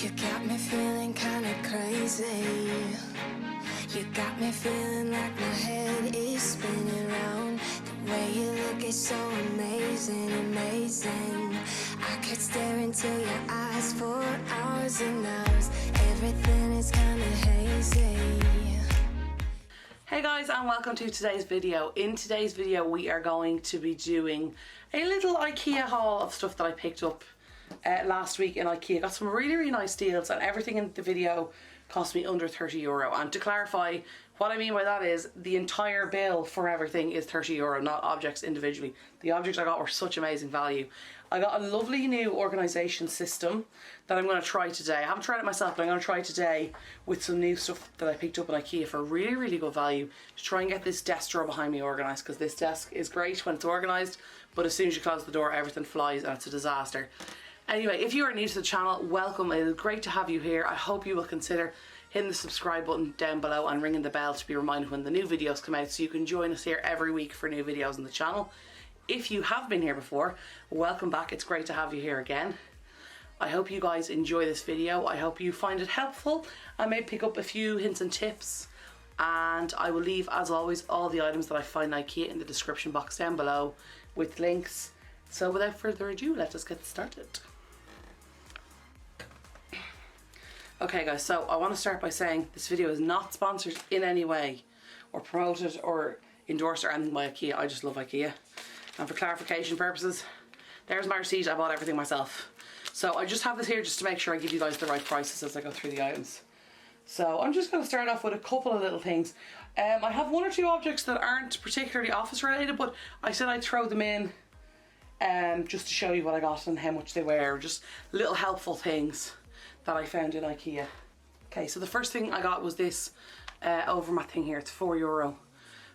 You got me feeling kinda crazy. You got me feeling like my head is spinning round. The way you look is so amazing, amazing. I could stare into your eyes for hours and hours. Everything is kinda hazy. Hey guys, and welcome to today's video. In today's video we are going to be doing a little IKEA haul of stuff that I picked up last week in IKEA. Got some really nice deals, and everything in the video cost me under €30. And to clarify, what I mean by that is the entire bill for everything is €30, not objects individually. The objects I got were such amazing value. I got a lovely new organisation system that I'm going to try today. I haven't tried it myself, but I'm going to try it today with some new stuff that I picked up in IKEA for really good value, to try and get this desk drawer behind me organised, because this desk is great when it's organised, but as soon as you close the door everything flies and it's a disaster. Anyway, if you are new to the channel, welcome. It is great to have you here. I hope you will consider hitting the subscribe button down below and ringing the bell to be reminded when the new videos come out, so you can join us here every week for new videos on the channel. If you have been here before, welcome back. It's great to have you here again. I hope you guys enjoy this video. I hope you find it helpful. I may pick up a few hints and tips, and I will leave, as always, all the items that I find in IKEA in the description box down below with links. So without further ado, let us get started. Okay guys, so I want to start by saying this video is not sponsored in any way or promoted or endorsed or anything by IKEA. I just love IKEA. And for clarification purposes, there's my receipt. I bought everything myself. So I just have this here just to make sure I give you guys the right prices as I go through the items. So I'm just going to start off with a couple of little things. I have one or two objects that aren't particularly office related, but I said I'd throw them in just to show you what I got and how much they were. Just little helpful things that I found in IKEA. Okay, so the first thing I got was this ÖVERMÄTT thing here. It's €4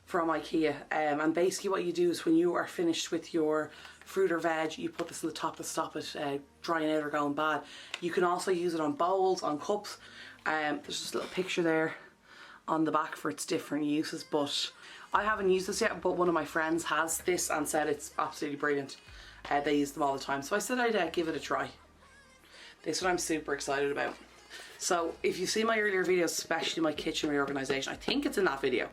from IKEA, and basically what you do is when you are finished with your fruit or veg, you put this on the top to stop it drying out or going bad. You can also use it on bowls, on cups. There's just a little picture there on the back for its different uses, but I haven't used this yet, but one of my friends has this and said it's absolutely brilliant. They use them all the time, so I said I'd give it a try. This one I'm super excited about. So if you see my earlier videos, especially my kitchen reorganisation, I think it's in that video,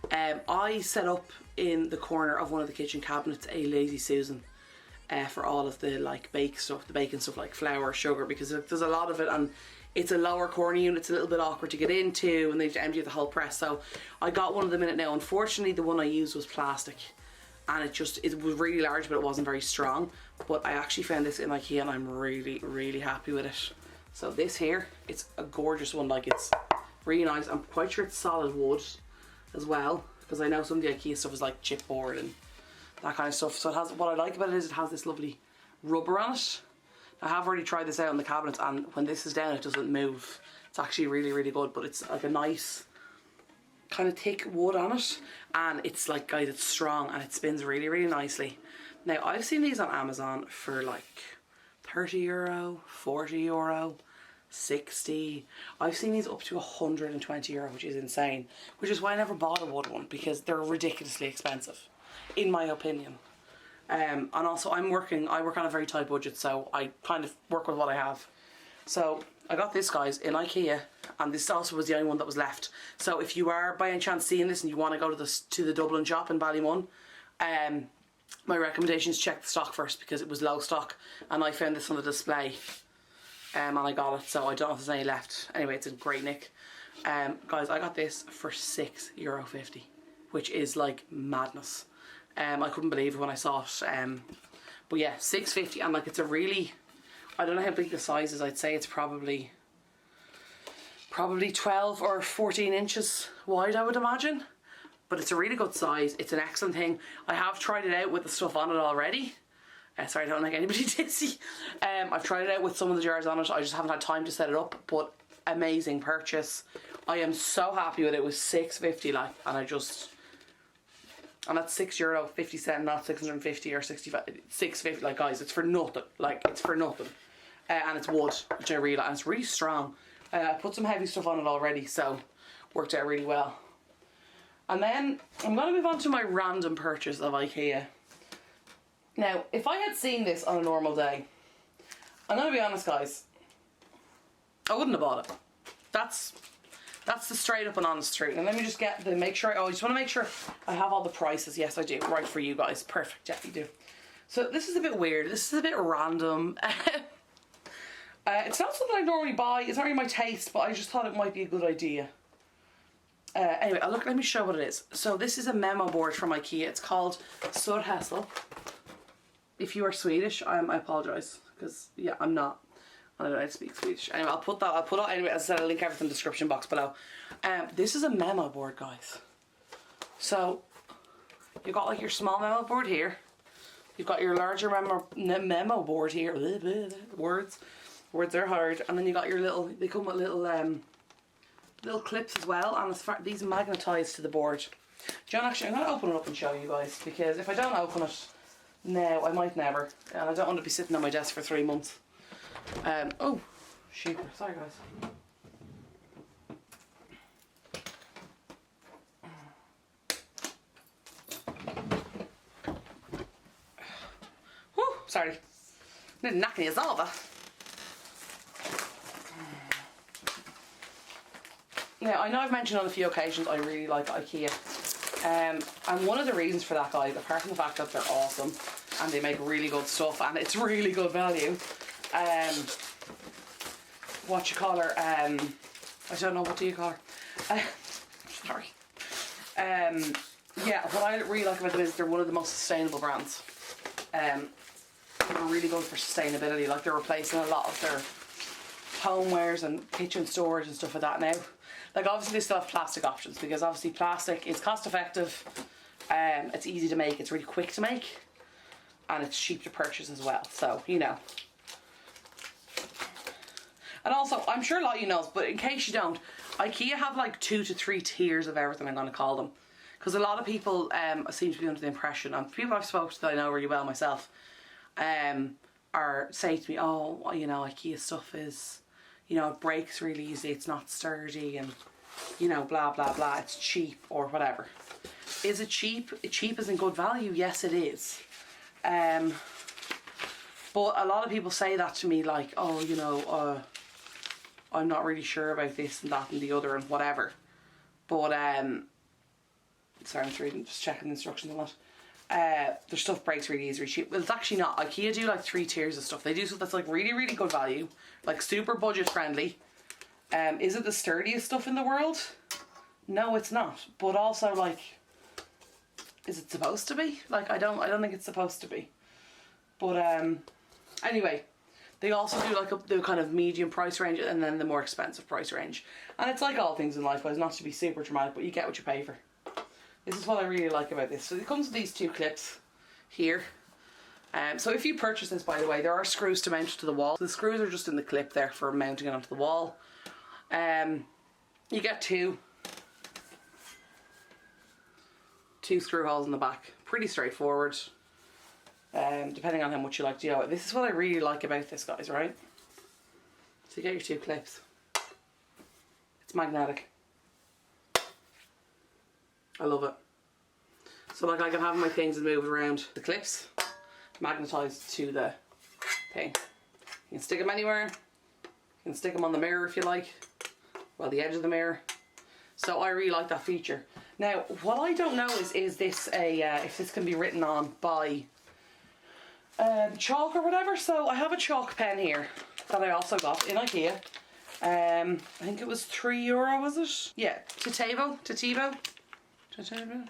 I set up in the corner of one of the kitchen cabinets a Lazy Susan for all of the like bake stuff, the baking stuff like flour, sugar, because there's a lot of it and it's a lower corner unit. It's a little bit awkward to get into and they have to empty the whole press. So I got one of them in it now. Unfortunately the one I used was plastic, and it was really large, but it wasn't very strong. But I actually found this in IKEA and I'm really happy with it. So this here, it's a gorgeous one. Like, it's really nice. I'm quite sure it's solid wood as well, because I know some of the IKEA stuff is like chipboard and that kind of stuff. So it has, what I like about it is it has this lovely rubber on it. I have already tried this out on the cabinets, and when this is down it doesn't move. It's actually really good, but it's like a nice kind of thick wood on it, and it's like, guys, it's strong and it spins really nicely. Now I've seen these on Amazon for like €30, €40, 60. I've seen these up to €120, which is insane, which is why I never bought a wood one, because they're ridiculously expensive in my opinion. And also I work on a very tight budget, so I kind of work with what I have. So I got this, guys, in IKEA, and this also was the only one that was left. So if you are by any chance seeing this and you want to go to the Dublin shop in Ballymun, my recommendation is check the stock first, because it was low stock and I found this on the display and I got it, so I don't know if there's any left. Anyway, it's in great nick. Guys, I got this for €6.50, which is like madness. I couldn't believe it when I saw it. But yeah, €6.50, and like, it's a really, I don't know how big the size is. I'd say it's probably 12 or 14 inches wide, I would imagine. But it's a really good size. It's an excellent thing. I have tried it out with the stuff on it already. Sorry, I don't like anybody dizzy. I've tried it out with some of the jars on it. I just haven't had time to set it up, but amazing purchase. I am so happy with it. It was €6.50, like, and that's €6.50, not 650 or 65. €6.50, like, guys, it's for nothing. Like, it's for nothing. And it's wood, which I really like, and it's really strong. I put some heavy stuff on it already, so worked out really well. And then I'm going to move on to my random purchase of IKEA. Now, if I had seen this on a normal day, I'm going to be honest, guys, I wouldn't have bought it. That's the straight up and honest truth. And let me just get the, make sure, I just want to make sure I have all the prices. Yes, I do. Right for you guys. Perfect. Yeah, you do. So this is a bit weird. This is a bit random. It's not something I normally buy. It's not really my taste, but I just thought it might be a good idea. Anyway, let me show what it is. So this is a memo board from IKEA. It's called Surhässel. If you are Swedish, I apologise, because yeah, I'm not. I don't know how to speak Swedish. Anyway, I'll put it anyway, as I said, I'll link everything in the description box below. This is a memo board, guys. So you've got like your small memo board here. You've got your larger memo board here. Words are hard. And then you got your little, they come with little clips as well, and these magnetise to the board. John, actually, I'm going to open it up and show you guys, because if I don't open it now, I might never, and I don't want to be sitting on my desk for 3 months. Oh, shoot, sorry guys. Whew, sorry. Didn't knock me over. Now, I know I've mentioned on a few occasions I really like IKEA. And one of the reasons for that, guys, apart from the fact that they're awesome and they make really good stuff and it's really good value, what you call her, I don't know, what do you call her? Sorry. Yeah, what I really like about them is they're one of the most sustainable brands. They're really good for sustainability, like they're replacing a lot of their homewares and kitchen storage and stuff like that now. Like obviously they still have plastic options, because obviously plastic is cost effective, it's easy to make, it's really quick to make, and it's cheap to purchase as well, so you know. And also, I'm sure a lot of you know, but in case you don't, IKEA have like 2 to 3 tiers of everything, I'm going to call them. Because a lot of people seem to be under the impression, and people I've spoken to that I know really well myself, are saying to me, oh, you know, IKEA stuff is, you know, it breaks really easy, it's not sturdy, and, you know, blah, blah, blah, it's cheap, or whatever. Is it cheap? Cheap isn't good value? Yes, it is. But a lot of people say that to me, like, oh, you know, I'm not really sure about this and that and the other and whatever. But, sorry, I'm just checking the instructions on that. Their stuff breaks really easily cheap. Well, it's actually not. IKEA do like 3 tiers of stuff. They do stuff that's like really, really good value, like super budget friendly. Is it the sturdiest stuff in the world? No, it's not. But also, like, is it supposed to be? Like, I don't think it's supposed to be. But anyway, they also do like the kind of medium price range and then the more expensive price range. And it's like all things in life, guys, not to be super dramatic, but you get what you pay for. This is what I really like about this. So it comes with these 2 clips here. So if you purchase this, by the way, there are screws to mount to the wall. So the screws are just in the clip there for mounting it onto the wall. You get 2 screw holes in the back. Pretty straightforward. Depending on how much you like to do it. This is what I really like about this, guys, right? So you get your 2 clips. It's magnetic. I love it. So like I can have my things and move around. The clips magnetised to the thing. You can stick them anywhere. You can stick them on the mirror if you like. Well, the edge of the mirror. So I really like that feature. Now, what I don't know is this if this can be written on by chalk or whatever. So I have a chalk pen here that I also got in IKEA. I think it was €3, was it? Yeah, Totebo. I don't know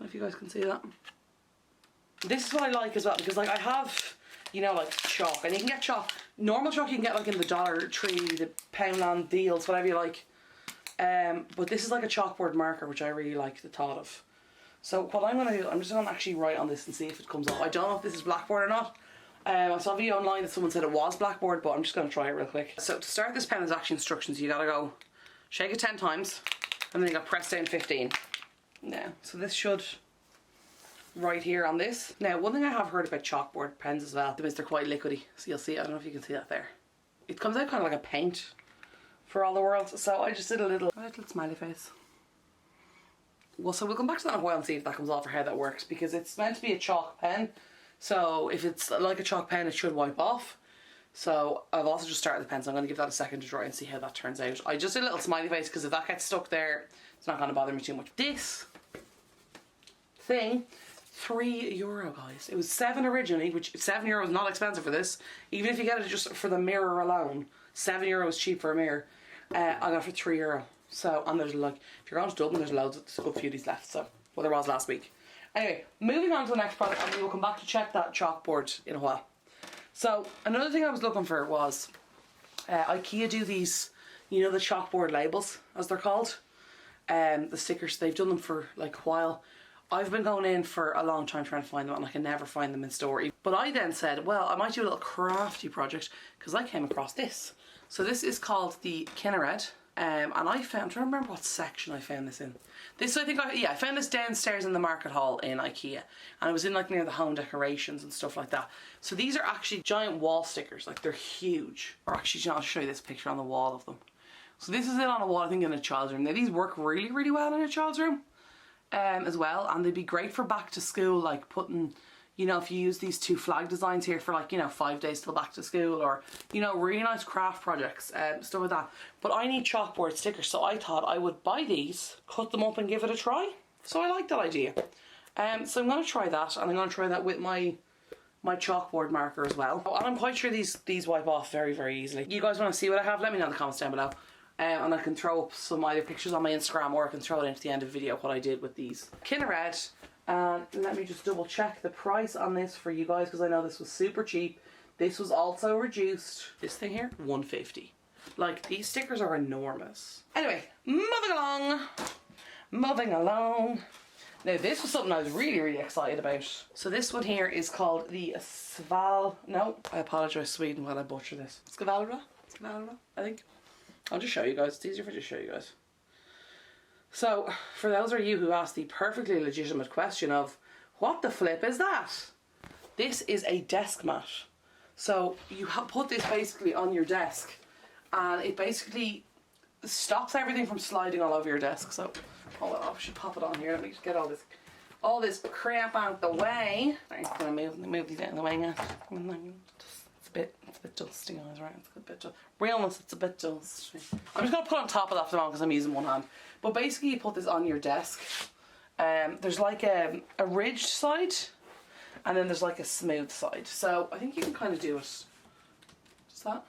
if you guys can see that. This is what I like as well, because like I have, you know, like chalk, and you can get chalk, normal chalk you can get like in the Dollar Tree, the Poundland deals, whatever you like. But this is like a chalkboard marker, which I really like the thought of. So what I'm going to do, I'm just going to actually write on this and see if it comes up. I don't know if this is Blackboard or not. I saw a video online that someone said it was Blackboard, but I'm just going to try it real quick. So to start this pen is actually instructions. You got to go shake it 10 times. And then you got press down 15. Now, so this should right here on this. Now, one thing I have heard about chalkboard pens as well is they're quite liquidy. So you'll see, I don't know if you can see that there. It comes out kind of like a paint for all the world. So I just did a little smiley face. Well, so we'll come back to that in a while and see if that comes off or how that works, because it's meant to be a chalk pen. So if it's like a chalk pen, it should wipe off. So I've also just started the pen, so I'm going to give that a second to dry and see how that turns out. I just did a little smiley face because if that gets stuck there, it's not going to bother me too much. This thing, €3 guys. It was 7 originally, which €7 is not expensive for this. Even if you get it just for the mirror alone, €7 is cheap for a mirror. I got it for €3. So, and there's like, if you're going to Dublin, there's loads, there's a good few of these left, so, well there was last week. Anyway, moving on to the next product, and we will come back to check that chalkboard in a while. So, another thing I was looking for was, IKEA do these, you know, the chalkboard labels, as they're called. The stickers, they've done them for like a while. I've been going in for a long time trying to find them, and I can never find them in store. But I then said, well, I might do a little crafty project, because I came across this. So this is called the Kinnared. And I found, I'm trying to remember what section I found this in. This, I think, I found this downstairs in the market hall in IKEA. And it was in like near the home decorations and stuff like that. So these are actually giant wall stickers, like they're huge. Or actually, I'll show you this picture on the wall of them. So this is it on a wall, I think, in a child's room. Now these work really, really well in a child's room as well. And they'd be great for back to school, like putting, you know, if you use these 2 flag designs here for like, you know, 5 days till back to school, or, you know, really nice craft projects, stuff like that. But I need chalkboard stickers, so I thought I would buy these, cut them up and give it a try. So I like that idea. So I'm going to try that, and I'm going to try that with my chalkboard marker as well. And I'm quite sure these wipe off very, very easily. You guys want to see what I have? Let me know in the comments down below. And I can throw up some either pictures on my Instagram, or I can throw it into the end of the video what I did with these. Kinnared. And let me just double check the price on this for you guys, because I know this was super cheap. This was also reduced. This thing here, $1.50. Like, these stickers are enormous. Anyway, moving along. Moving along. Now this was something I was really, really excited about. So this one here is called the no, I apologise Sweden while I butcher this. Scavalra, I think. I'll just show you guys, it's easier if I just show you guys. So, for those of you who asked the perfectly legitimate question of, what the flip is that? This is a desk mat. So, you put this basically on your desk, and it basically stops everything from sliding all over your desk. So, hold on, I should pop it on here. Let me just get all this crap out the way. I'm going to move these out of the way now. It's a bit dusty, guys, right? It's a bit realness, it's a bit dusty. I'm just going to put on top of that for the moment because I'm using one hand. But basically you put this on your desk. There's like a ridged side, and then there's like a smooth side. So I think you can kind of do it. Just that.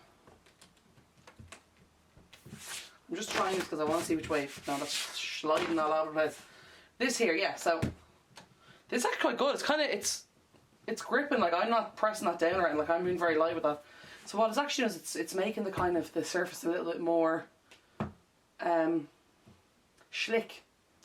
I'm just trying this because I want to see which way. No, that's sliding all over the place. This here, yeah, so this is actually quite good. It's kind of, it's gripping, like I'm not pressing that down or anything, like I'm being very light with that. So what it's actually doing is it's making the kind of the surface a little bit more schlick.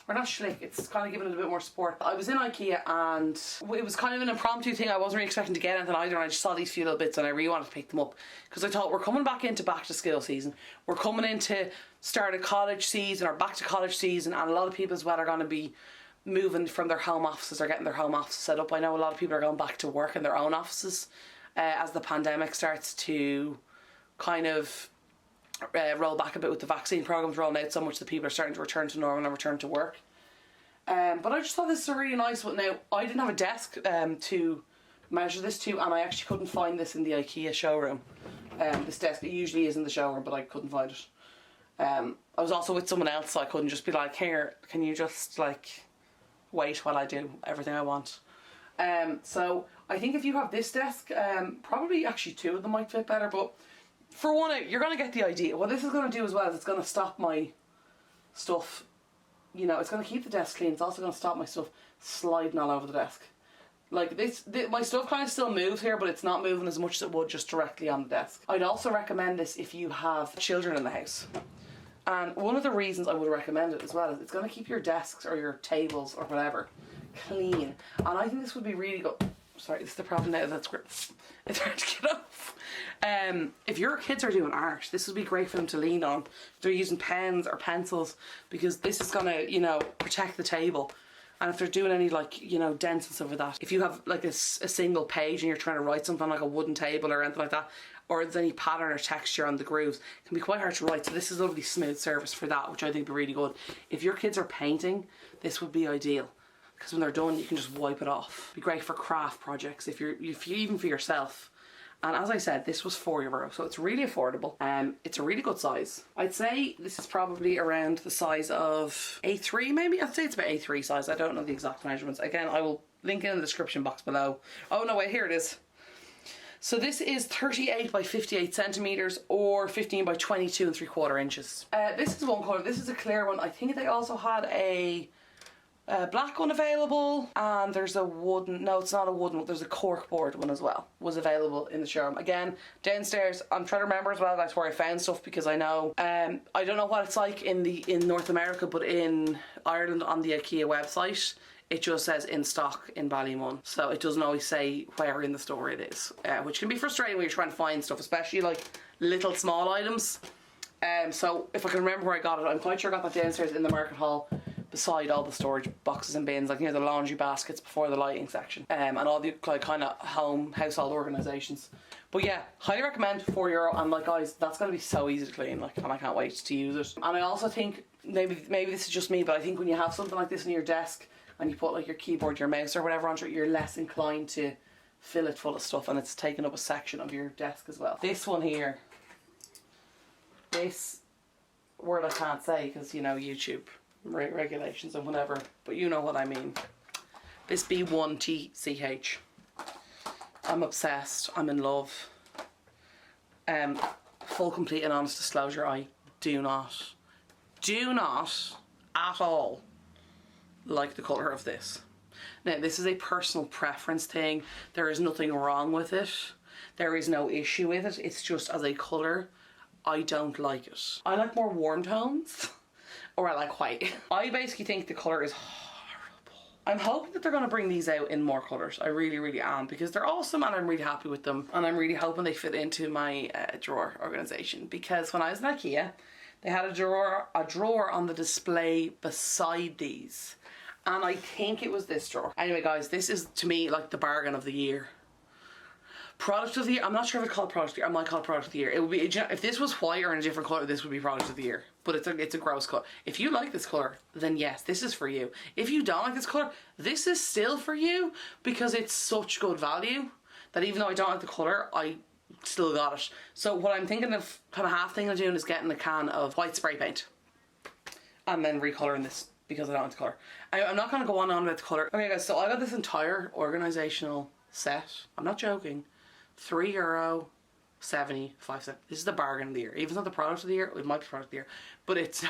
Or not schlick, it's kind of giving it a bit more support. I was in IKEA and it was kind of an impromptu thing. I wasn't really expecting to get anything either, and I just saw these few little bits and I really wanted to pick them up. Because I thought, we're coming back into back to school season. We're coming into start of college season or back to college season, and a lot of people as well are going to be moving from their home offices or getting their home office set up. I know a lot of people are going back to work in their own offices as the pandemic starts to kind of roll back a bit with the vaccine programs rolling out so much that people are starting to return to normal and return to work. But I just thought this is a really nice one. Now, I didn't have a desk to measure this to, and I actually couldn't find this in the IKEA showroom. This desk, it usually is in the showroom, but I couldn't find it. I was also with someone else, so I couldn't just be like, here, can you just like wait while I do everything I want. So I think if you have this desk, probably actually two of them might fit better, but for one, you're going to get the idea. What this is going to do as well is it's going to stop my stuff, you know, it's going to keep the desk clean. It's also going to stop my stuff sliding all over the desk. Like this, my stuff kind of still moves here, but it's not moving as much as it would just directly on the desk. I'd also recommend this if you have children in the house. And one of the reasons I would recommend it as well is it's going to keep your desks or your tables or whatever clean. And I think this would be really good. Sorry, this is the problem now. That's great. It's hard to get off. If your kids are doing art, this would be great for them to lean on. If they're using pens or pencils, because this is going to, you know, protect the table. And if they're doing any, like, you know, dents and stuff like that, if you have like a single page and you're trying to write something on like a wooden table or anything like that, or there's any pattern or texture on the grooves, it can be quite hard to write. So this is a lovely smooth surface for that, which I think would be really good. If your kids are painting, this would be ideal, because when they're done you can just wipe it off. It'd be great for craft projects, if you even for yourself. And as I said, this was €4, so it's really affordable. It's a really good size. I'd say this is probably around the size of A3 maybe. I'd say it's about A3 size. I don't know the exact measurements. Again, I will link it in the description box below. Oh no, wait, here it is. So this is 38 by 58 centimeters or 15 by 22 3/4 inches. This is one colour. This is a clear one. I think they also had a black one available, and there's a wooden, no, it's not a wooden, there's a corkboard one as well, was available in the showroom. Again, downstairs, I'm trying to remember as well, that's where I found stuff, because I know, I don't know what it's like in North America, but in Ireland on the IKEA website, it just says in stock in Ballymun. So it doesn't always say where in the store it is, which can be frustrating when you're trying to find stuff, especially like little small items. So if I can remember where I got it, I'm quite sure I got that downstairs in the market hall, beside all the storage boxes and bins, like near the laundry baskets before the lighting section, and all the like kind of household organisations. But yeah, highly recommend, €4, and like guys, that's gonna be so easy to clean, like, and I can't wait to use it. And I also think, maybe this is just me, but I think when you have something like this on your desk and you put like your keyboard, your mouse or whatever onto it, you're less inclined to fill it full of stuff, and it's taking up a section of your desk as well. This one here, this word I can't say because, you know, YouTube regulations and whatever, but you know what I mean. This B1TCH. I'm obsessed. I'm in love. Full, complete and honest disclosure, I do not at all like the colour of this. Now, this is a personal preference thing. There is nothing wrong with it. There is no issue with it. It's just, as a colour, I don't like it. I like more warm tones. Or I like white. I basically think the colour is horrible. I'm hoping that they're going to bring these out in more colours. I really, really am, because they're awesome and I'm really happy with them. And I'm really hoping they fit into my drawer organisation, because when I was in IKEA, they had a drawer on the display beside these. And I think it was this drawer. Anyway guys, this is to me like the bargain of the year. Product of the year, I'm not sure if it's called product of the year. I might call it product of the year. It would be, if this was white or in a different colour, this would be product of the year. But it's a gross colour. If you like this colour, then yes, this is for you. If you don't like this colour, this is still for you, because it's such good value that even though I don't like the colour, I still got it. So what I'm thinking of, kind of half thinking of doing, is getting a can of white spray paint and then recolouring this, because I don't like the colour. I'm not going to go on about the colour. Okay guys, so I got this entire organisational set. I'm not joking. €3.75. This is the bargain of the year. Even though the product of the year, it might be product of the year, but it's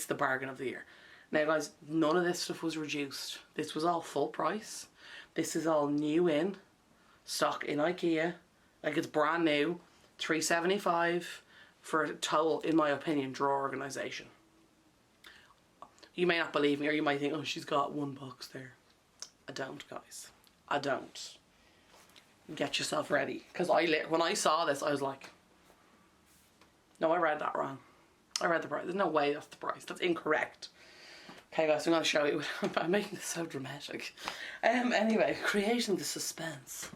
the bargain of the year. Now guys, none of this stuff was reduced. This was all full price. This is all new in stock in IKEA. Like, it's brand new. $3.75 for a total, in my opinion, drawer organisation. You may not believe me, or you might think, oh, she's got one box there. I don't, guys. I don't. Get yourself ready, because when I saw this, I was like, no, I read that wrong. I read the price. There's no way that's the price. That's incorrect. Okay guys, I'm going to show you. I'm making this so dramatic. Anyway, creating the suspense.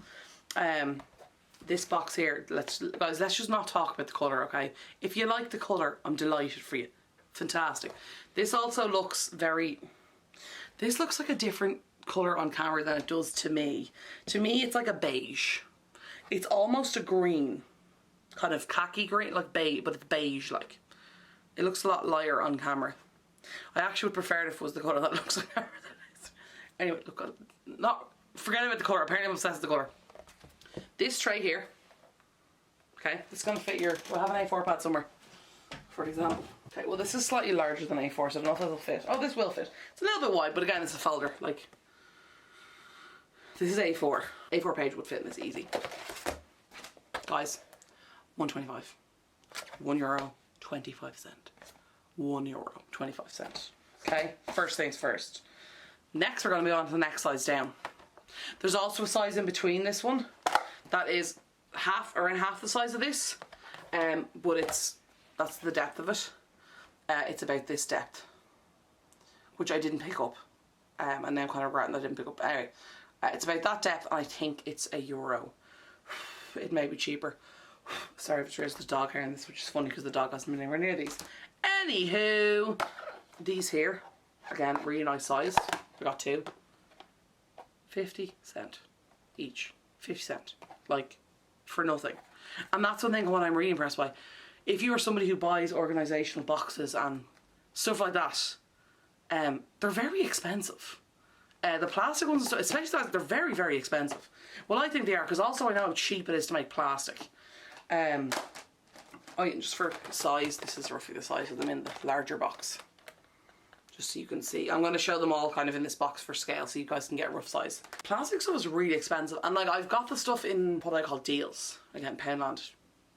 This box here, let's just not talk about the colour, okay? If you like the colour, I'm delighted for you. Fantastic. This also looks this looks like a different colour on camera than it does to me. To me, it's like a beige. It's almost a green, kind of khaki green, like beige, but it's beige. Like, it looks a lot lighter on camera. I actually would prefer it if it was the colour that looks like camera. Anyway, look, forget about the colour. Apparently, I'm obsessed with the colour. This tray here, okay, this is gonna fit we'll have an A4 pad somewhere, for example. Okay, well, this is slightly larger than A4, so I don't know if it'll fit. Oh, this will fit. It's a little bit wide, but again, it's a folder. Like, this is A4. A4 page would fit in this easy. Guys, €1.25. €1.25. €1.25. Okay, first things first. Next, we're going to move on to the next size down. There's also a size in between this one that is around half the size of this, but that's the depth of it. It's about this depth, which I didn't pick up, and now I'm kind of regretting that I didn't pick up. Anyway, it's about that depth, and I think it's €1. It may be cheaper. Sorry if there's the dog hair in this, which is funny because the dog hasn't been anywhere near these. Anywho, these here, again, really nice size. I got two. 50 cents each. 50 cents. Like, for nothing. And that's one thing what I'm really impressed by. If you are somebody who buys organisational boxes and stuff like that, they're very expensive. The plastic ones, especially that, they're very, very expensive. Well, I think they are, because also I know how cheap it is to make plastic. Just for size, this is roughly the size of them in the larger box. Just so you can see. I'm going to show them all kind of in this box for scale so you guys can get a rough size. Plastic stuff is really expensive. And like, I've got the stuff in what I call deals. Again, Poundland,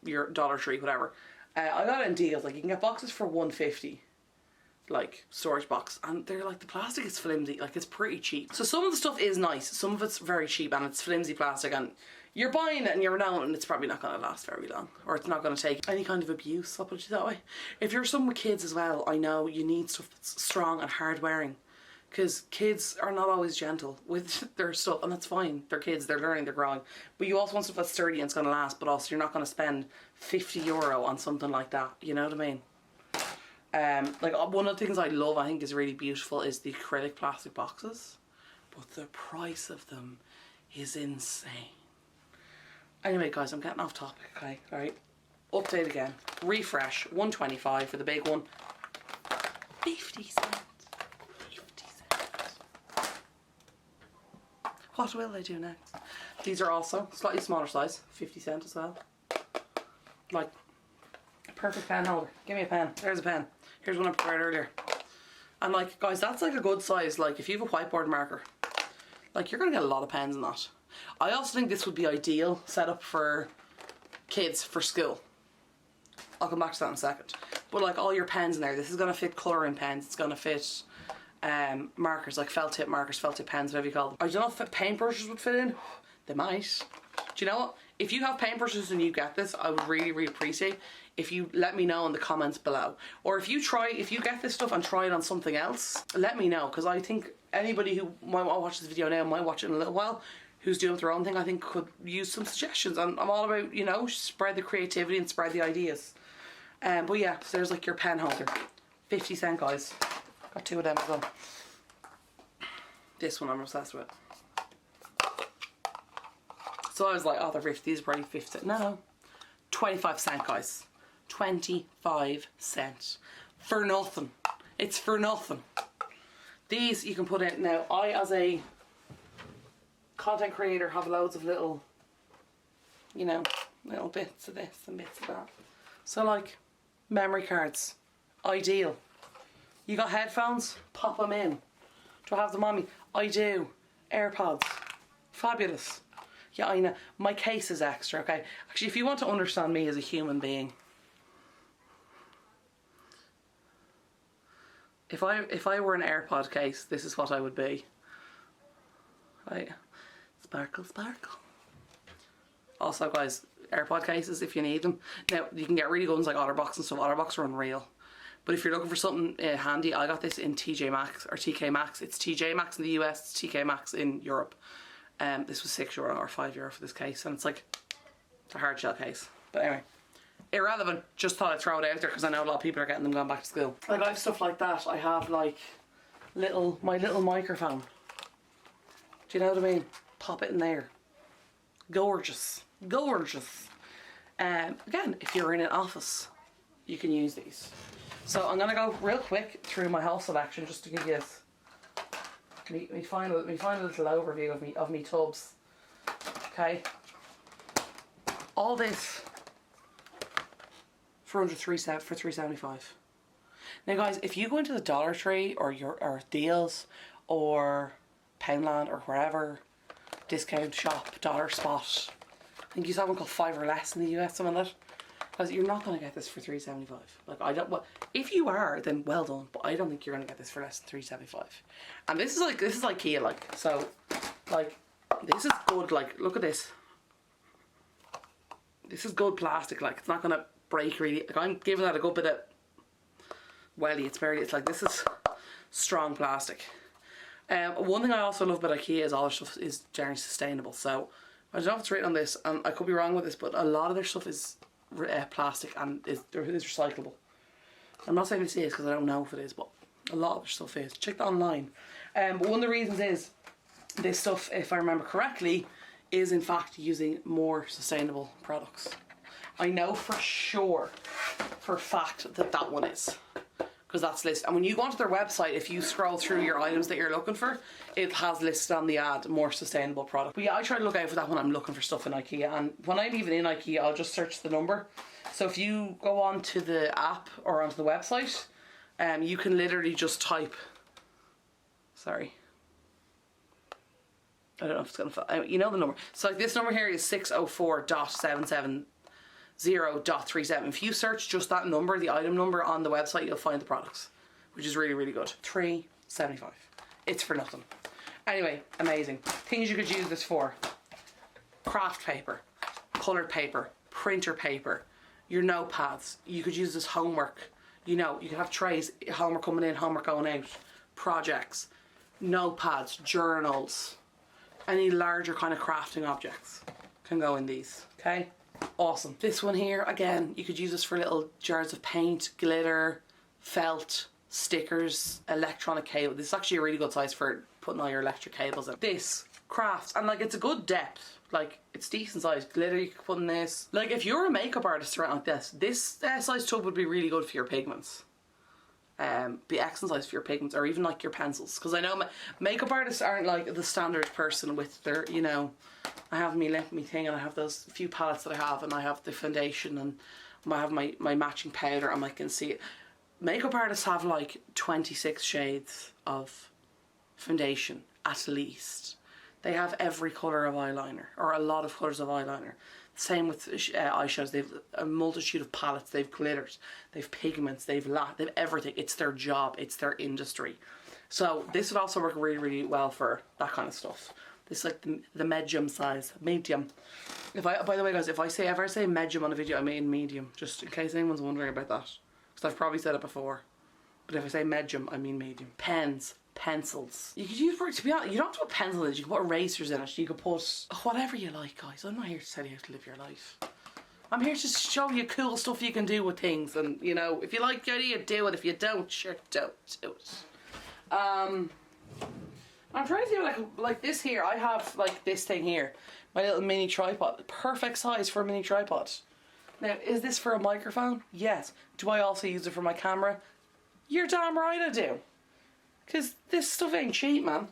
your Dollar Tree, whatever. I got it in deals. Like, you can get boxes for $1.50. Like, storage box. And they're like, the plastic is flimsy. Like, it's pretty cheap. So some of the stuff is nice. Some of it's very cheap and it's flimsy plastic. And you're buying it and you're knowing it's probably not going to last very long. Or it's not going to take any kind of abuse, I'll put it that way. If you're someone with kids as well, I know you need stuff that's strong and hard wearing. Because kids are not always gentle with their stuff, and that's fine. They're kids, they're learning, they're growing. But you also want stuff that's sturdy and it's going to last, but also you're not going to spend €50 on something like that. You know what I mean? Like, one of the things I love, I think is really beautiful, is the acrylic plastic boxes. But the price of them is insane. Anyway, guys, I'm getting off topic, okay? Alright. Update again. Refresh. $1.25 for the big one. 50 cents. 50 cents. What will I do next? These are also slightly smaller size. 50 cents as well. Like, perfect pen holder. Give me a pen. There's a pen. Here's one I prepared earlier. And like, guys, that's like a good size. Like, if you have a whiteboard marker, like, you're gonna get a lot of pens in that. I also think this would be ideal set up for kids for school. I'll come back to that in a second. But like, all your pens in there, this is gonna fit colouring pens. It's gonna fit markers, like felt tip markers, felt tip pens, whatever you call them. I don't know if paintbrushes would fit in. They might. Do you know what? If you have paintbrushes and you get this, I would really, really appreciate if you let me know in the comments below. Or if you get this stuff and try it on something else, let me know, because I think anybody who might watch this video now, might watch it in a little while, who's doing their own thing, I think could use some suggestions. And I'm all about, you know, spread the creativity and spread the ideas. But yeah, so there's like your pen holder. 50 cents, guys. Got two of them as well. This one I'm obsessed with. So I was like, oh, they're 50, these are probably 50. No, 25 cents, guys. 25 cents. For nothing. It's for nothing. These you can put in. Now, I, as a content creator, have loads of little, you know, little bits of this and bits of that. So like, memory cards. Ideal. You got headphones? Pop them in. Do I have them on me? I do. AirPods. Fabulous. Yeah, I know. My case is extra, okay? Actually, if you want to understand me as a human being, if I were an Airpod case, this is what I would be. Right? Sparkle, sparkle. Also, guys, Airpod cases, if you need them. Now, you can get really good ones like OtterBox and stuff. OtterBox are unreal. But if you're looking for something handy, I got this in TJ Maxx, or TK Maxx. It's TJ Maxx in the US, it's TK Maxx in Europe. This was €6 or €5 for this case, and it's like a hard shell case. But anyway, irrelevant. Just thought I'd throw it out there because I know a lot of people are getting them going back to school. Like, I have stuff like that. I have like my little microphone. Do you know what I mean? Pop it in there. Gorgeous, gorgeous. Again, if you're in an office, you can use these. So I'm gonna go real quick through my whole selection just to give you me find a little overview of me tubs. Okay. All this for under $3.75. Now, guys, if you go into the Dollar Tree or Deals or Poundland or wherever discount shop, dollar spot, I think you have one called 5 or Less in the US, something like that. Because you're not going to get this for $3.75. Like, I don't. Well, if you are, then well done. But I don't think you're going to get this for less than $3.75. And this is IKEA, like. So, like, this is good. Like, look at this. This is good plastic. Like, it's not going to break really. Like, I'm giving that a good bit of welly. It's like, this is strong plastic. One thing I also love about IKEA is all their stuff is generally sustainable. So I don't know if it's written on this, and I could be wrong with this, but a lot of their stuff is plastic and is recyclable. I'm not saying this is because I don't know if it is, but a lot of their stuff is. Check that online. But one of the reasons is this stuff, if I remember correctly, is in fact using more sustainable products. I know for sure, for a fact, that one is. Because that's listed. And when you go onto their website, if you scroll through your items that you're looking for, it has listed on the ad more sustainable product. But yeah, I try to look out for that when I'm looking for stuff in IKEA. And when I'm even in IKEA, I'll just search the number. So if you go onto the app or onto the website, you can literally just type, sorry, I don't know if it's going to, you know the number. So like this number here is 604.770.37. If you search just that number, the item number on the website, you'll find the products, which is really, really good. $3.75. It's for nothing. Anyway, amazing. Things you could use this for: craft paper, coloured paper, printer paper, your notepads. You could use this homework. You know, you could have trays, homework coming in, homework going out, projects, notepads, journals, any larger kind of crafting objects can go in these, okay? Awesome. This one here, again, you could use this for little jars of paint, glitter, felt, stickers, electronic cable. This is actually a really good size for putting all your electric cables in. This, crafts, and like it's a good depth. Like, it's decent size. Glitter you could put in this. Like, if you're a makeup artist around like this size tub would be really good for your pigments. Be excellent size for your pigments, or even like your pencils. Because I know makeup artists aren't like the standard person with their, you know, I have me thing, and I have those few palettes that I have, and I have the foundation, and I have my matching powder, and I can see it. Makeup artists have like 26 shades of foundation at least. They have every colour of eyeliner, or a lot of colours of eyeliner. Same with eyeshadows. They've a multitude of palettes. They've glitters, they've pigments, they've everything. It's their job, it's their industry. So this would also work really, really well for that kind of stuff. This is like the medium size, medium. By the way, guys, if I ever say medium on a video, I mean medium, just in case anyone's wondering about that, because I've probably said it before. But if I say medium, I mean medium. Pens, pencils. You could use, to be honest, you don't have to put pencils in it. You can put erasers in it. You could put whatever you like, guys. I'm not here to tell you how to live your life. I'm here to show you cool stuff you can do with things, and you know, if you like the idea, do it. If you don't, sure, don't do it. I'm trying to do like this here. I have like this thing here, my little mini tripod. Perfect size for a mini tripod. Now, is this for a microphone? Yes. Do I also use it for my camera? You're damn right I do. Because this stuff ain't cheap, man.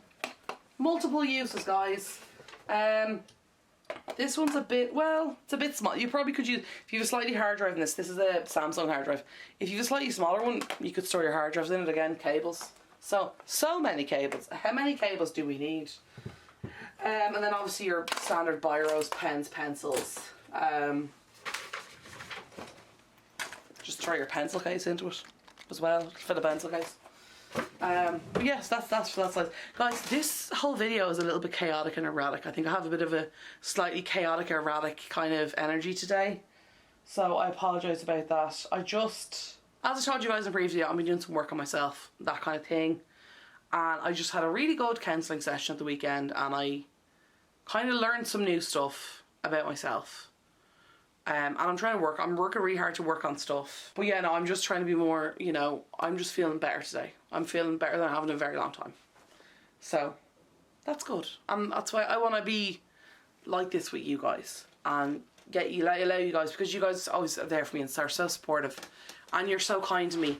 Multiple uses, guys. This one's a bit, well, it's a bit small. You probably could use, if you have a slightly hard drive in this is a Samsung hard drive. If you have a slightly smaller one, you could store your hard drives in it. Again, cables. So many cables. How many cables do we need? And then obviously your standard biros, pens, pencils. Just throw your pencil case into it as well for the pencil case. But yes, that's like, guys, this whole video is a little bit chaotic and erratic. I think I have a bit of a slightly chaotic, erratic kind of energy today, so I apologise about that. As I told you guys in a previous video, I've been doing some work on myself, that kind of thing, and I just had a really good counselling session at the weekend, and I kind of learned some new stuff about myself. And I'm working really hard to work on stuff. But yeah, no, I'm just trying to be more, you know, I'm just feeling better today. I'm feeling better than I have in a very long time. So, that's good. That's why I want to be like this with you guys. And allow you guys, because you guys always are there for me and are so supportive. And you're so kind to me.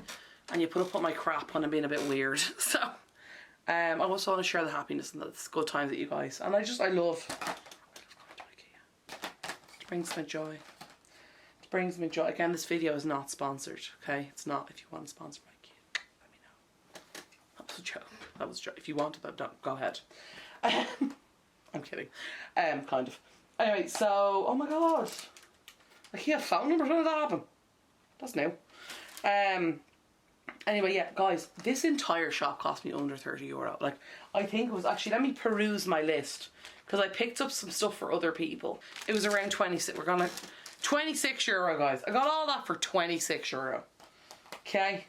And you put up with my crap when I'm being a bit weird. So, I also want to share the happiness and the good times with you guys. And I love going to IKEA. It brings me joy. Brings me joy. Again, this video is not sponsored, okay? It's not. If you want to sponsor my IKEA, let me know. That was a joke. That was a joke. If you wanted that, don't, go ahead. I'm kidding. Kind of. Anyway, so, oh my god. IKEA phone number, when did that happen? That's new. Anyway, yeah, guys, this entire shop cost me under €30. Like, I think it was, actually, let me peruse my list, because I picked up some stuff for other people. It was around 26, €26, guys. I got all that for €26. Okay.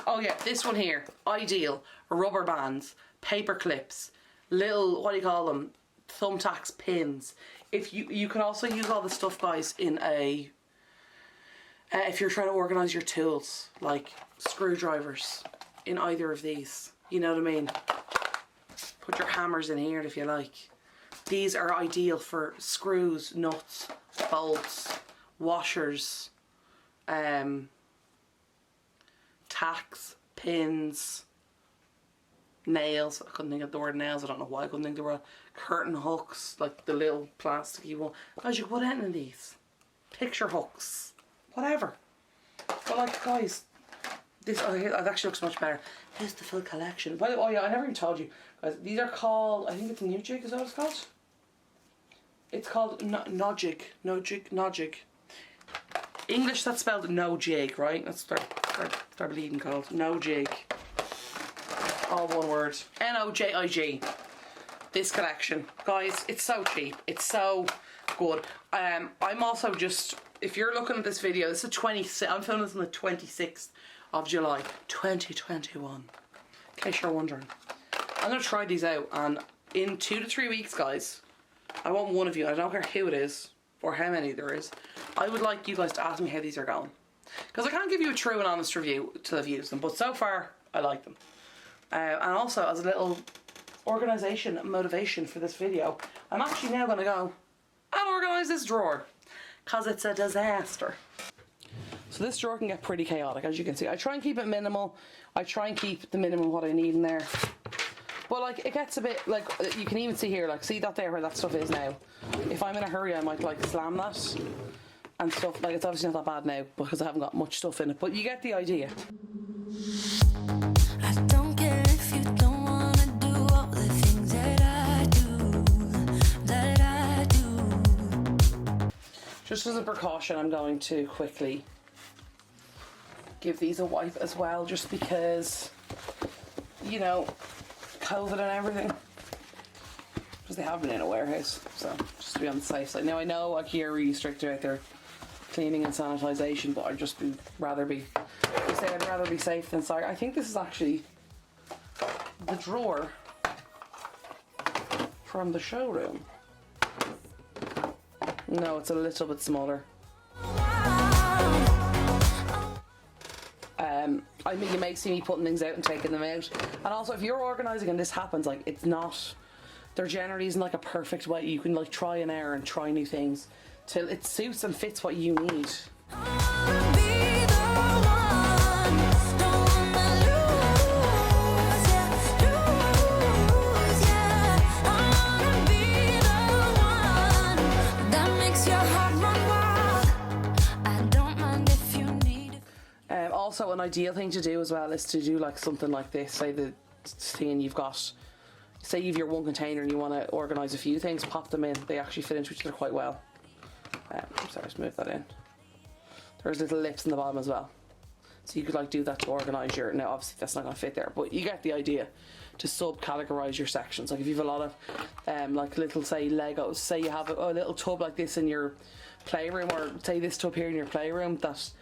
Oh yeah, this one here. Ideal. Rubber bands, paper clips, little, what do you call them? Thumbtacks, pins. If you can also use all this stuff, guys, in a if you're trying to organise your tools, like screwdrivers, in either of these. You know what I mean? Put your hammers in here if you like. These are ideal for screws, nuts, bolts, washers, tacks, pins, nails. I couldn't think of the word nails. I don't know why I couldn't think the word. Curtain hooks, like the little plasticky one. Guys, you can put anything in these. Picture hooks, whatever. But like, guys, this actually looks much better. Here's the full collection. By the way, oh yeah, I never even told you, guys. These are called, I think it's Nojig. Is that what it's called? It's called Nojig. English, that's spelled Nojig, right? That's their bleeding called Nojig. All one word. Nojig. This collection, guys, it's so cheap. It's so good. I'm also just, if you're looking at this video, this is I'm filming this on the 26th of July, 2021. In case you're wondering, I'm gonna try these out, and in 2 to 3 weeks, guys, I want one of you. I don't care who it is or how many there is. I would like you guys to ask me how these are going, because I can't give you a true and honest review till I've used them. But so far, I like them. And also, as a little organisation motivation for this video, I'm actually now going to go and organise this drawer, because it's a disaster. So this drawer can get pretty chaotic, as you can see. I try and keep it minimal. I try and keep the minimum what I need in there. But like, it gets a bit, like, you can even see here, like, see that there where that stuff is now. If I'm in a hurry, I might like slam that and stuff. Like, it's obviously not that bad now because I haven't got much stuff in it, but you get the idea. I don't care if you don't wanna do all the things that I do. Just as a precaution, I'm going to quickly give these a wipe as well, just because, you know, COVID and everything, because they have been in a warehouse, so just to be on the safe side. Now I know IKEA are really strict about their cleaning and sanitisation, but I'd just rather be safe than sorry. I think this is actually the drawer from the showroom. No, it's a little bit smaller. I mean, you may see me putting things out and taking them out. And also, if you're organising and this happens, like, it's not, there generally isn't like a perfect way. You can like try and error and try new things till it suits and fits what you need. Also, an ideal thing to do as well is to do like something like this. Say the thing you've got, say you've your one container and you want to organise a few things, pop them in. They actually fit into each other quite well. Sorry, just move that in. There's little lips in the bottom as well, so you could like do that to organise your. Now, obviously, that's not going to fit there, but you get the idea. To sub-categorise your sections. Like if you have a lot of like little, say, Legos. Say you have a little tub like this in your playroom, or say this tub here in your playroom. That's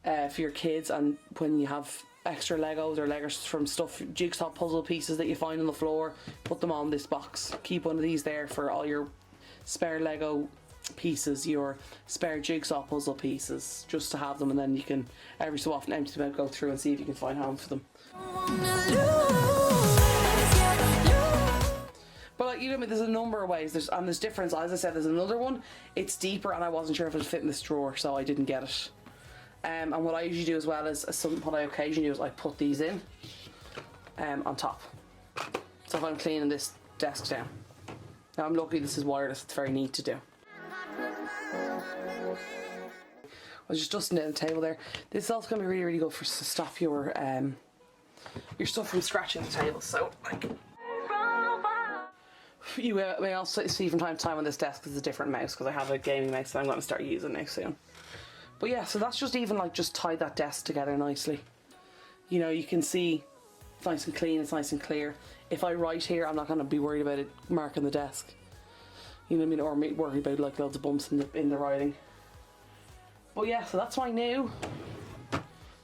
for your kids, and when you have extra Legos or Legos from stuff, jigsaw puzzle pieces that you find on the floor, put them on this box. Keep one of these there for all your spare Lego pieces, your spare jigsaw puzzle pieces, just to have them, and then you can every so often empty them out, go through and see if you can find homes for them. But like, you know, there's a number of ways. There's difference. As I said, there's another one. It's deeper, and I wasn't sure if it would fit in this drawer, so I didn't get it. And what I usually do as well is what I occasionally do is I put these in on top. So if I'm cleaning this desk down. Now I'm lucky this is wireless. It's very neat to do. I was just dusting down the table there. This is also going to be really, really good to stop your stuff from scratching the table. So like, you may also see from time to time on this desk is a different mouse, because I have a gaming mouse that I'm going to start using now soon. But yeah, so that's just even like just tie that desk together nicely. You know, you can see it's nice and clean, it's nice and clear. If I write here, I'm not going to be worried about it marking the desk. You know what I mean? Or worried about like loads of bumps in the writing. But yeah, so that's my new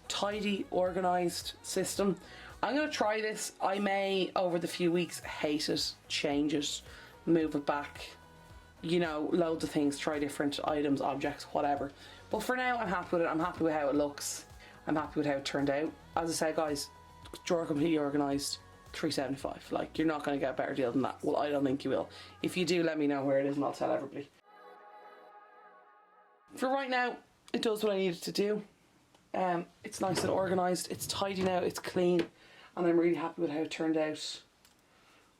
tidy, organised system. I'm going to try this. I may, over the few weeks, hate it, change it, move it back. You know, loads of things, try different items, objects, whatever. But for now, I'm happy with it. I'm happy with how it looks. I'm happy with how it turned out. As I said, guys, drawer completely organised. £3.75. Like, you're not going to get a better deal than that. Well, I don't think you will. If you do, let me know where it is and I'll tell everybody. For right now, it does what I need it to do. It's nice and organised, it's tidy now, it's clean, and I'm really happy with how it turned out.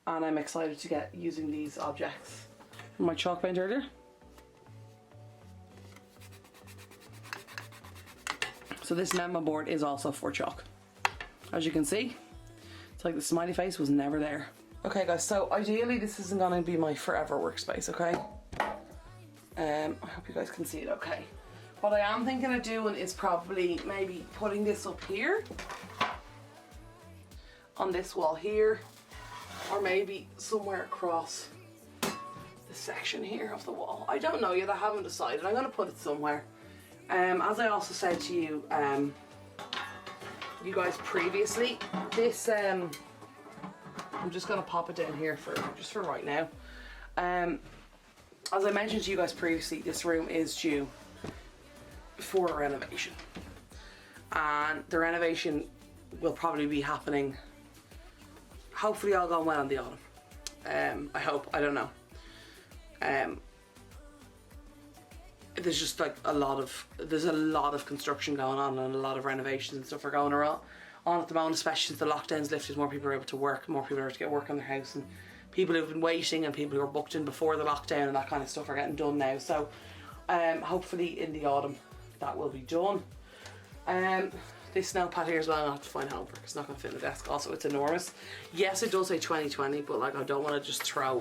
And I'm excited to get using these objects from my chalk paint earlier. So this memo board is also for chalk. As you can see, it's like the smiley face was never there. Okay guys, so ideally this isn't gonna be my forever workspace, okay? I hope you guys can see it okay. What I am thinking of doing is probably maybe putting this up here on this wall here, or maybe somewhere across the section here of the wall. I don't know yet, I haven't decided. I'm gonna put it somewhere. As I also said to you, you guys previously, this, I'm just gonna pop it down here just for right now. As I mentioned to you guys previously, this room is due for a renovation, and the renovation will probably be happening, hopefully all going well in the autumn. I hope, I don't know. There's just like there's a lot of construction going on and a lot of renovations and stuff are going on at the moment, especially since the lockdown's lifted. More people are able to work, more people are able to get work on their house, and people who've been waiting and people who were booked in before the lockdown and that kind of stuff are getting done now. So hopefully in the autumn that will be done. This notepad here as well, I'll have to find homework. It's not going to fit in the desk. Also, it's enormous. Yes, it does say 2020, but like I don't want to just throw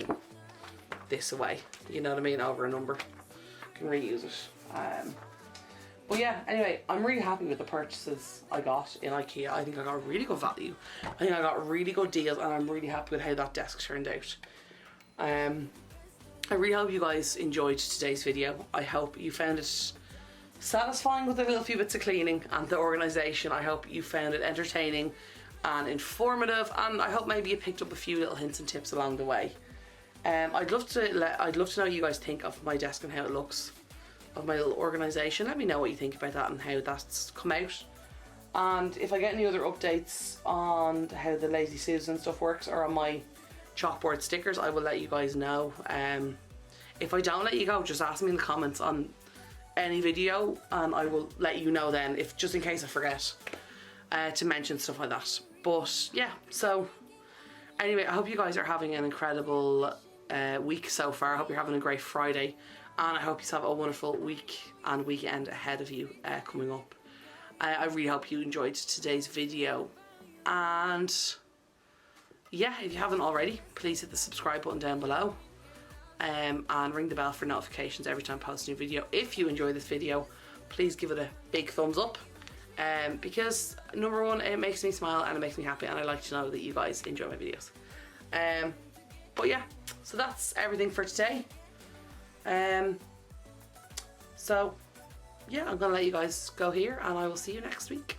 this away. You know what I mean? Over a number. I can reuse it. But yeah, anyway, I'm really happy with the purchases I got in IKEA. I think I got really good value. I think I got really good deals, and I'm really happy with how that desk turned out. I really hope you guys enjoyed today's video. I hope you found it satisfying with a little few bits of cleaning and the organisation. I hope you found it entertaining and informative, and I hope maybe you picked up a few little hints and tips along the way. I'd love to know what you guys think of my desk and how it looks, of my little organisation. Let me know what you think about that and how that's come out. And if I get any other updates on how the Lazy Susan stuff works, or on my chalkboard stickers, I will let you guys know. If I don't let you go, just ask me in the comments on any video and I will let you know then, if just in case I forget to mention stuff like that. But yeah, so anyway, I hope you guys are having an incredible week so far. I hope you're having a great Friday, and I hope you have a wonderful week and weekend ahead of you coming up. I really hope you enjoyed today's video, and yeah, if you haven't already, please hit the subscribe button down below, and ring the bell for notifications every time I post a new video. If you enjoy this video, please give it a big thumbs up, because number one, it makes me smile and it makes me happy, and I like to know that you guys enjoy my videos. But yeah, so that's everything for today. So yeah, I'm gonna let you guys go here, and I will see you next week.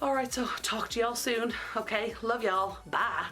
Alright, so talk to y'all soon. Okay, love y'all. Bye.